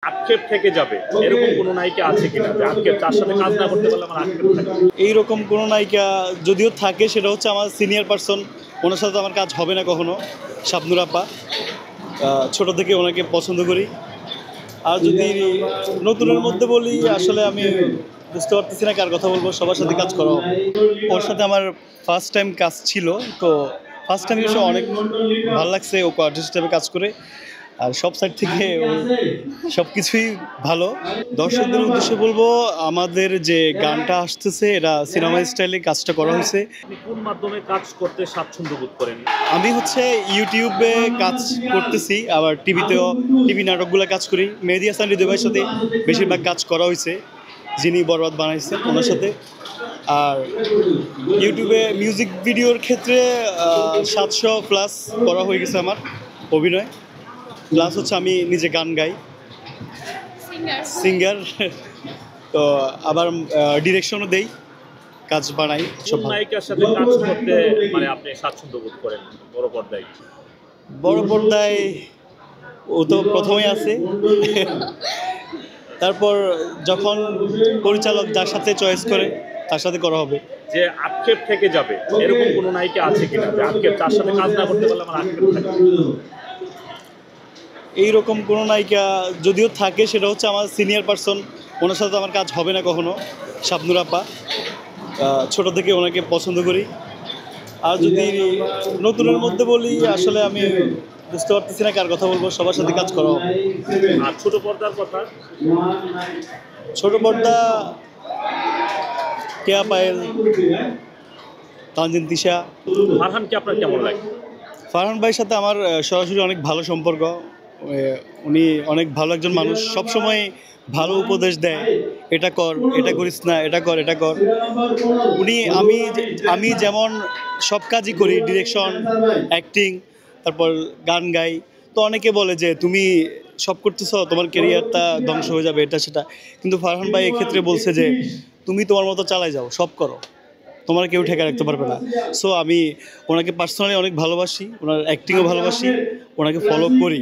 আক্ষেপ থেকে যাবে এরকম কোনো নায়িকা আছে কিনা যে আক্ষেপ তার সাথে কাজ না করতে পারলে আমার আক্ষেপ থাকে? এইরকম কোনো নায়িকা যদিও থাকে, সেটা হচ্ছে আমার সিনিয়র পারসন। ওনার সাথে আমার কাজ হবে না কখনো। শাবনূর আপা, ছোটো থেকে ওনাকে পছন্দ করি। আর যদি নতুনের মধ্যে বলি, আসলে আমি বুঝতে পারতেছি না কার কথা বলবো। সবার সাথে কাজ করা হবে। ওর সাথে আমার ফার্স্ট টাইম কাজ ছিল, তো ফার্স্ট টাইম এসে অনেক ভালো লাগছে ও আর্টিস্ট হিসেবে কাজ করে। আর সব সাইড থেকে সব কিছুই ভালো। দর্শকদের উদ্দেশ্যে বলবো, আমাদের যে গানটা আসতেছে এটা সিনেমা স্টাইলে কাজটা করা হয়েছে। আপনি কোন মাধ্যমে কাজ করতে স্বাচ্ছন্দ্য বোধ করেন? আমি হচ্ছে ইউটিউবে কাজ করতেছি, আবার টিভি নাটকগুলো কাজ করি। মেহেদী হাসান হৃদয় ভাইয়ের সাথে বেশিরভাগ কাজ করা হয়েছে, যিনি বরবাদ বানাইছেন ওনার সাথে। আর ইউটিউবে মিউজিক ভিডিওর ক্ষেত্রে 700+ করা হয়ে গেছে আমার অভিনয়। প্লাস হচ্ছে আমি নিজে গান গাই, সিঙ্গার। তো আবার ডিরেকশনও দেই, কাজ বানাই সব। কোন নায়িকার সাথে কাজ করতে মানে আপনি স্বাচ্ছন্দ্য বোধ করেন বড় পর্দায়? বড় পর্দায় ও তো প্রথমেই আছে। তারপর যখন পরিচালক যার সাথে চয়েস করে তার সাথে করা হবে। যে আক্ষেপ থেকে যাবে এরকম কোনো নায়িকা আছে কিনা যে আক্ষেপ তার সাথে কাজ না করতে পারলে আমার আক্ষেপ থাকে? এইরকম কোনো নায়িকা যদিও থাকে, সেটা হচ্ছে আমার সিনিয়র পারসন। ওনার সাথে আমার কাজ হবে না কখনো। শাবনূর আপা, ছোটো থেকে ওনাকে পছন্দ করি। আর যদি নতুনের মধ্যে বলি, আসলে আমি বুঝতে পারতেছি না কার কথা বলবো। সবার সাথে কাজ করা হবে। আর ছোট পর্দার কথা? ছোট পর্দা কেয়া পায়েল, তানজিন তিশা। ফারহানকে আপনার কেমন লাগে? ফারহান ভাইয়ের সাথে আমার সরাসরি অনেক ভালো সম্পর্ক। উনি অনেক ভালো একজন মানুষ, সবসময় ভালো উপদেশ দেয়। এটা কর, এটা করিস না, এটা কর, এটা কর। আমি যেমন সব কাজই করি, ডিরেকশন, অ্যাক্টিং, তারপর গান গাই। তো অনেকে বলে যে তুমি সব করতেছ, তোমার ক্যারিয়ারটা ধ্বংস হয়ে যাবে, এটা সেটা। কিন্তু ফারহান ভাই এক্ষেত্রে বলছে যে তুমি তোমার মতো চালাই যাও, সব করো, তোমার কেউ ঠেকা রাখতে পারবে না। সো আমি ওনাকে পার্সোনালি অনেক ভালোবাসি, ওনার অ্যাক্টিংও ভালোবাসি, ওনাকে ফলো করি।